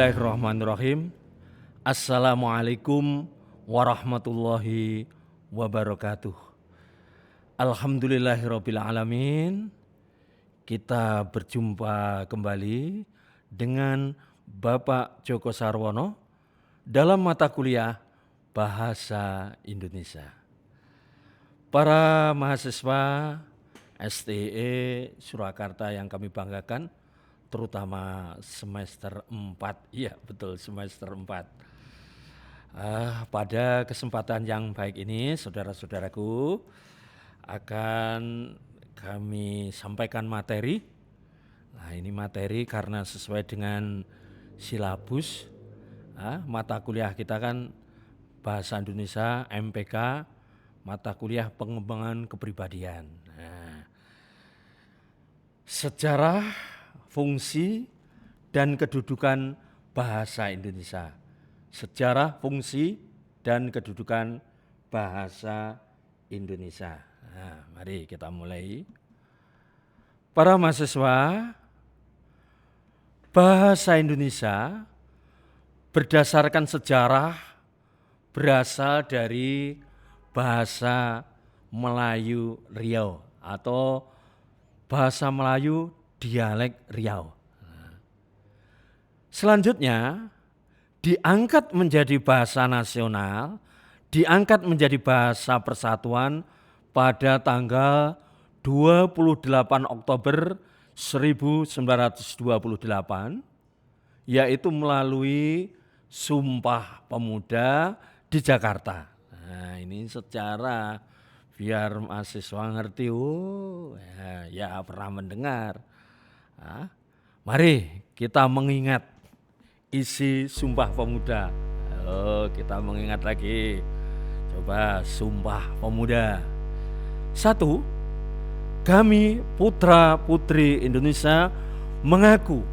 Bismillahirrahmanirrahim. Assalamualaikum warahmatullahi wabarakatuh. Alhamdulillahirabbil alamin. Kita berjumpa kembali dengan Bapak Joko Sarwono dalam mata kuliah Bahasa Indonesia. Para mahasiswa STE Surakarta yang kami banggakan, terutama semester 4, iya betul semester 4. Pada kesempatan yang baik ini, saudara-saudaraku, akan kami sampaikan materi. Nah, ini materi karena sesuai dengan silabus mata kuliah kita kan Bahasa Indonesia MPK, mata kuliah pengembangan kepribadian. Nah, sejarah, fungsi dan kedudukan bahasa Indonesia. Sejarah, fungsi dan kedudukan bahasa Indonesia. Nah, mari kita mulai. Para mahasiswa, bahasa Indonesia berdasarkan sejarah berasal dari bahasa Melayu Riau atau bahasa Melayu dialek Riau. Selanjutnya diangkat menjadi bahasa nasional, diangkat menjadi bahasa persatuan pada tanggal 28 Oktober 1928, yaitu melalui Sumpah Pemuda di Jakarta. Nah, ini secara biar mahasiswa ngerti, ya pernah mendengar. Mari kita mengingat isi Sumpah Pemuda. Kita mengingat lagi. Coba Sumpah Pemuda. 1. Kami putra-putri Indonesia mengaku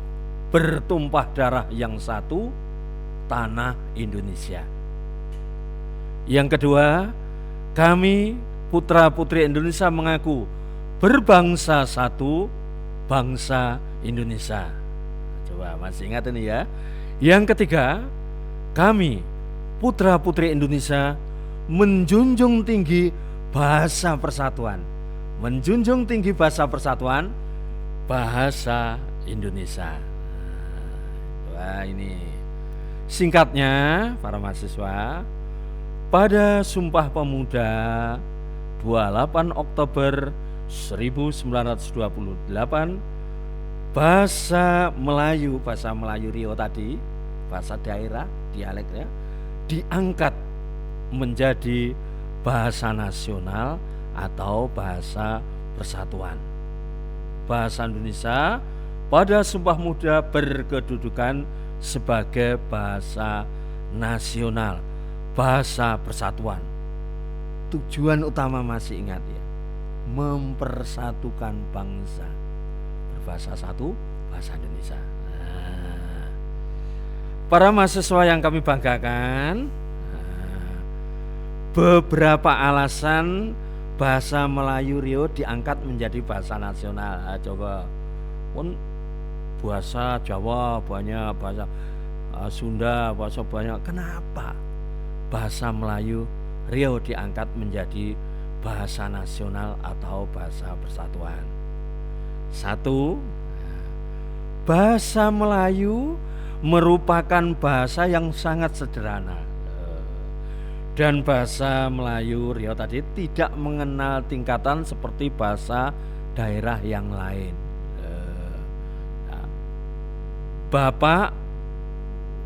bertumpah darah yang satu, tanah Indonesia. Yang kedua, kami putra-putri Indonesia mengaku berbangsa satu, bangsa Indonesia. Coba masih ingat ini ya. Yang ketiga, kami putra-putri Indonesia menjunjung tinggi bahasa persatuan. Menjunjung tinggi bahasa persatuan, bahasa Indonesia. Wah, ini singkatnya para mahasiswa, pada Sumpah Pemuda 28 Oktober 1928, bahasa Melayu Riau tadi, bahasa daerah, dialeknya, diangkat menjadi bahasa nasional atau bahasa persatuan. Bahasa Indonesia pada Sumpah Pemuda berkedudukan sebagai bahasa nasional, bahasa persatuan. Tujuan utama masih ingat ya, mempersatukan bangsa. Berbahasa satu, bahasa Indonesia. Nah, para mahasiswa yang kami banggakan, beberapa alasan bahasa Melayu Riau diangkat menjadi bahasa nasional. Coba pun bahasa Jawa banyak, bahasa Sunda bahasa banyak. Kenapa bahasa Melayu Riau diangkat menjadi bahasa nasional atau bahasa persatuan? 1. Bahasa Melayu merupakan bahasa yang sangat sederhana. Dan bahasa Melayu Riau tadi tidak mengenal tingkatan seperti bahasa daerah yang lain. Bapak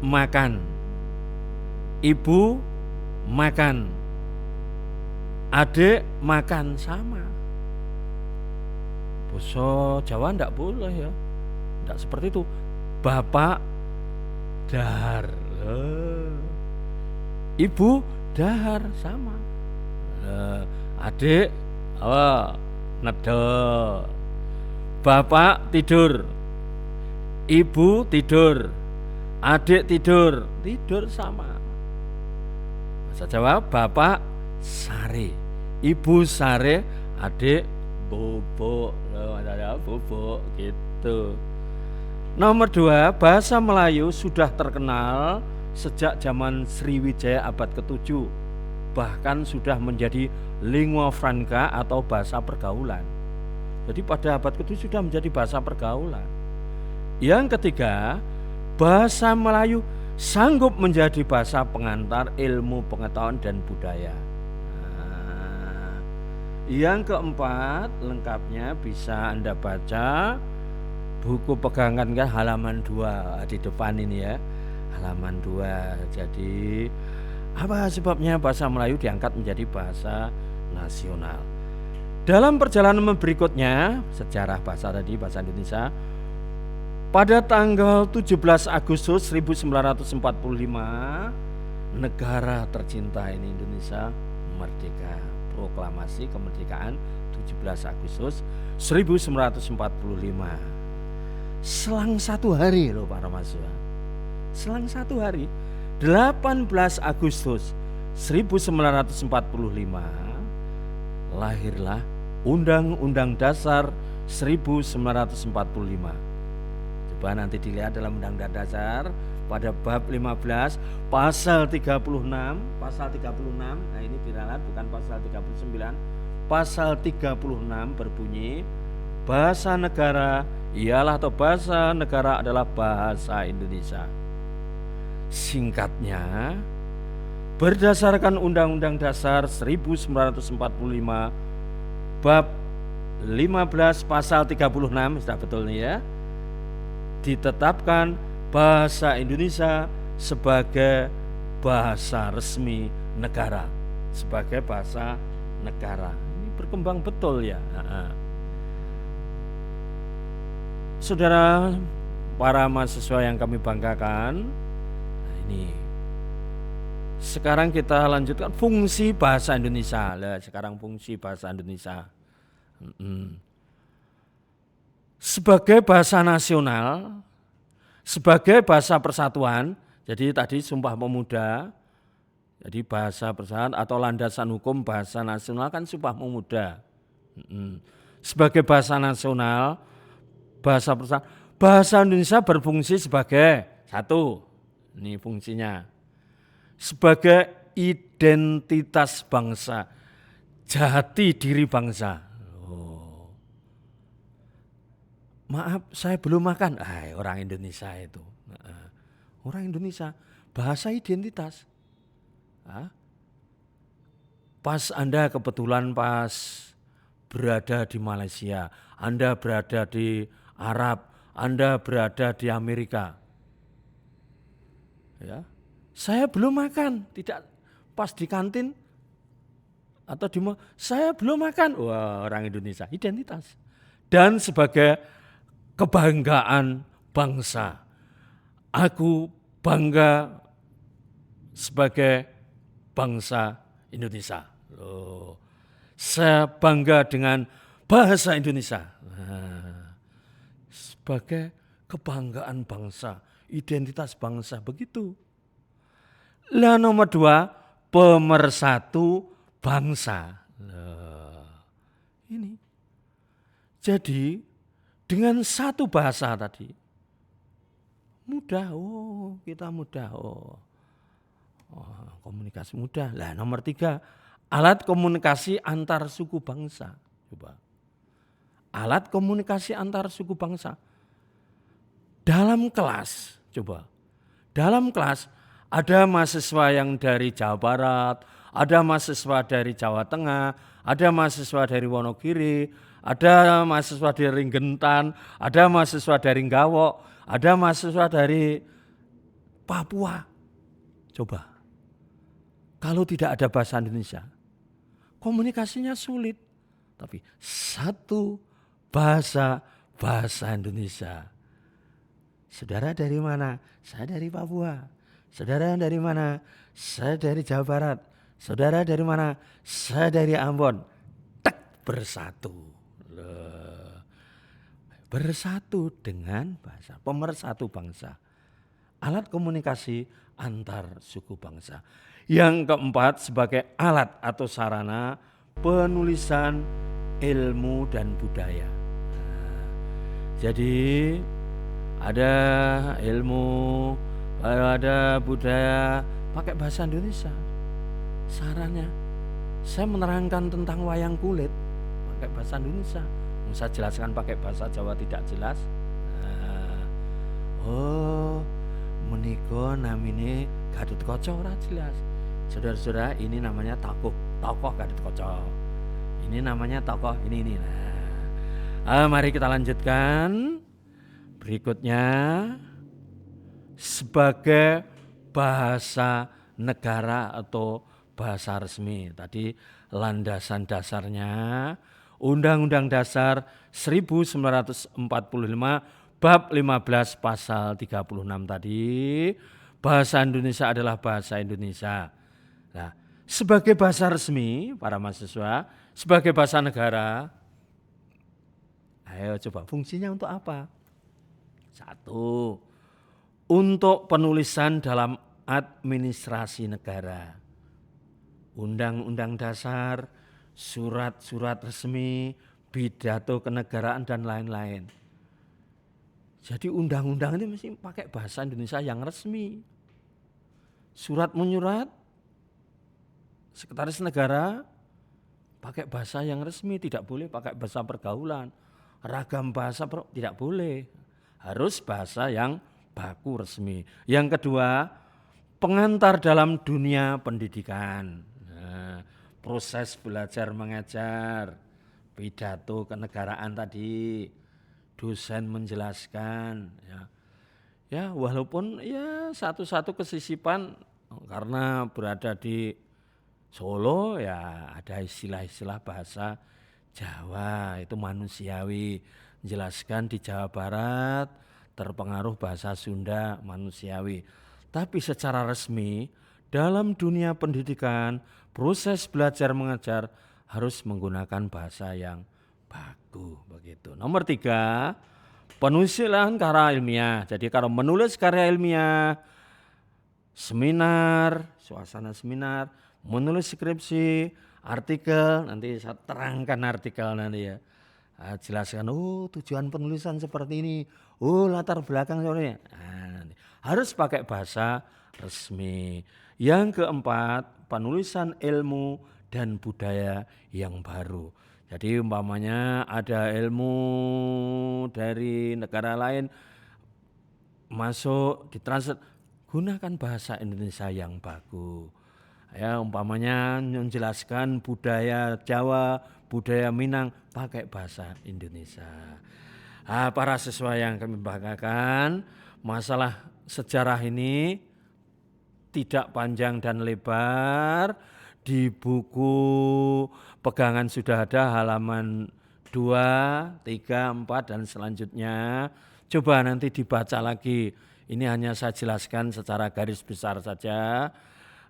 makan, ibu makan, adik makan, sama. Basa Jawa enggak boleh ya, enggak seperti itu. Bapak dahar, ibu dahar, sama. Adik nedol, bapak tidur, ibu tidur, adik tidur, sama. Bahasa Jawa bapak sare, ibu sare, adik bubuk, bubuk gitu. Nomor dua, bahasa Melayu sudah terkenal sejak zaman Sriwijaya abad ke-7, bahkan sudah menjadi lingua franca atau bahasa pergaulan. Jadi pada abad ke-7 sudah menjadi bahasa pergaulan. Yang ketiga, bahasa Melayu sanggup menjadi bahasa pengantar ilmu pengetahuan dan budaya. Nah, yang keempat, lengkapnya bisa Anda baca buku pegangan kan halaman 2 di depan ini ya. Halaman 2. Jadi apa sebabnya bahasa Melayu diangkat menjadi bahasa nasional? Dalam perjalanan berikutnya, sejarah bahasa tadi, bahasa Indonesia, pada tanggal 17 Agustus 1945, negara tercinta ini Indonesia merdeka. Proklamasi kemerdekaan 17 Agustus 1945. Selang 1 hari loh para mahasiswa. Selang 1 hari, 18 Agustus 1945, lahirlah Undang-Undang Dasar 1945. Coba nanti dilihat dalam Undang-Undang Dasar pada bab 15 pasal 36, nah ini diralat bukan pasal 39. Pasal 36 berbunyi, bahasa negara ialah atau bahasa negara adalah bahasa Indonesia. Singkatnya, berdasarkan Undang-Undang Dasar 1945 bab 15 pasal 36, sudah betul nih ya, ditetapkan bahasa Indonesia sebagai bahasa resmi negara, sebagai bahasa negara. Ini berkembang betul ya. Saudara, para mahasiswa yang kami banggakan, ini sekarang kita lanjutkan fungsi bahasa Indonesia. Sekarang fungsi bahasa Indonesia sebagai bahasa nasional, sebagai bahasa persatuan. Jadi tadi Sumpah Pemuda, jadi bahasa persatuan atau landasan hukum bahasa nasional kan Sumpah Pemuda. Sebagai bahasa nasional, bahasa persatuan, bahasa Indonesia berfungsi sebagai satu, ini fungsinya, sebagai identitas bangsa, jati diri bangsa. Maaf, saya belum makan. Orang Indonesia itu. Orang Indonesia, bahasa identitas. Pas Anda kebetulan pas berada di Malaysia, Anda berada di Arab, Anda berada di Amerika. Ya, saya belum makan, tidak pas di kantin atau di mall, saya belum makan. Wah, orang Indonesia, identitas. Dan sebagai kebanggaan bangsa, aku bangga sebagai bangsa Indonesia. Saya bangga dengan bahasa Indonesia. Sebagai kebanggaan bangsa, identitas bangsa, begitu. Lah nomor 2, pemersatu bangsa. Ini. Jadi dengan satu bahasa tadi mudah, kita mudah, komunikasi mudah. Lah nomor 3, alat komunikasi antar suku bangsa. Coba, alat komunikasi antar suku bangsa dalam kelas. Coba, dalam kelas ada mahasiswa yang dari Jawa Barat, ada mahasiswa dari Jawa Tengah, ada mahasiswa dari Wonogiri, ada mahasiswa dari Gentan, ada mahasiswa dari Gawok, ada mahasiswa dari Papua. Coba, kalau tidak ada bahasa Indonesia, komunikasinya sulit. Tapi satu bahasa Indonesia. Saudara dari mana? Saya dari Papua. Saudara dari mana? Saya dari Jawa Barat. Saudara dari mana? Saya dari Ambon. Bersatu. Bersatu dengan bahasa, pemersatu bangsa, alat komunikasi antar suku bangsa. Yang keempat, sebagai alat atau sarana penulisan ilmu dan budaya. Jadi ada ilmu, ada budaya, pakai bahasa Indonesia. Sarannya, saya menerangkan tentang wayang kulit pakai bahasa Indonesia. Saya jelaskan pakai bahasa Jawa tidak jelas. Nah, oh, menika namine Gatotkaca ora jelas. Saudara-saudara, ini namanya tokoh Gatotkaca. Ini namanya tokoh ini. Nah, mari kita lanjutkan. Berikutnya, sebagai bahasa negara atau bahasa resmi. Tadi landasan dasarnya Undang-Undang Dasar 1945 bab 15 pasal 36 tadi, bahasa Indonesia adalah bahasa Indonesia. Nah, sebagai bahasa resmi para mahasiswa, sebagai bahasa negara, ayo coba fungsinya untuk apa? Satu, untuk penulisan dalam administrasi negara. Undang-undang dasar, surat-surat resmi, pidato kenegaraan dan lain-lain. Jadi undang-undang ini mesti pakai bahasa Indonesia yang resmi. Surat menyurat, sekretaris negara pakai bahasa yang resmi, tidak boleh pakai bahasa pergaulan. Ragam bahasa tidak boleh, harus bahasa yang baku resmi. Yang kedua, pengantar dalam dunia pendidikan. Proses belajar mengajar, pidato kenegaraan tadi, dosen menjelaskan, ya walaupun ya satu-satu kesisipan karena berada di Solo ya ada istilah-istilah bahasa Jawa itu manusiawi, menjelaskan di Jawa Barat terpengaruh bahasa Sunda manusiawi. Tapi secara resmi dalam dunia pendidikan, proses belajar mengajar harus menggunakan bahasa yang baku begitu. Nomor 3, penulisan karya ilmiah. Jadi kalau menulis karya ilmiah, seminar, suasana seminar, menulis skripsi, artikel, nanti saya terangkan artikel nanti ya. Jelaskan, tujuan penulisan seperti ini, latar belakang seperti ini. Harus pakai bahasa resmi. Yang keempat, penulisan ilmu dan budaya yang baru. Jadi umpamanya ada ilmu dari negara lain masuk ditranslate, gunakan bahasa Indonesia yang baku. Ya umpamanya menjelaskan budaya Jawa, budaya Minang pakai bahasa Indonesia. Para siswa yang kami banggakan, masalah sejarah ini tidak panjang dan lebar, di buku pegangan sudah ada halaman 2, 3, 4 dan selanjutnya. Coba nanti dibaca lagi. Ini hanya saya jelaskan secara garis besar saja.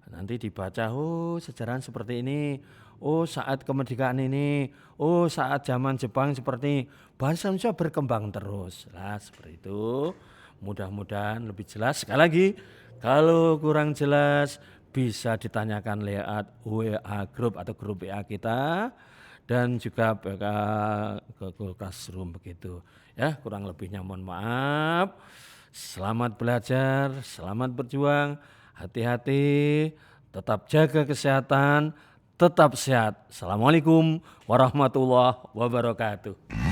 Nanti dibaca, sejarah seperti ini. Saat kemerdekaan ini. Saat zaman Jepang seperti ini. Bahasa Indonesia berkembang terus. Seperti itu. Mudah-mudahan lebih jelas. Sekali lagi, kalau kurang jelas bisa ditanyakan lewat WA Group atau grup WA kita dan juga ke Google Classroom begitu. Ya, kurang lebihnya mohon maaf. Selamat belajar, selamat berjuang, hati-hati, tetap jaga kesehatan, tetap sehat. Assalamualaikum warahmatullahi wabarakatuh.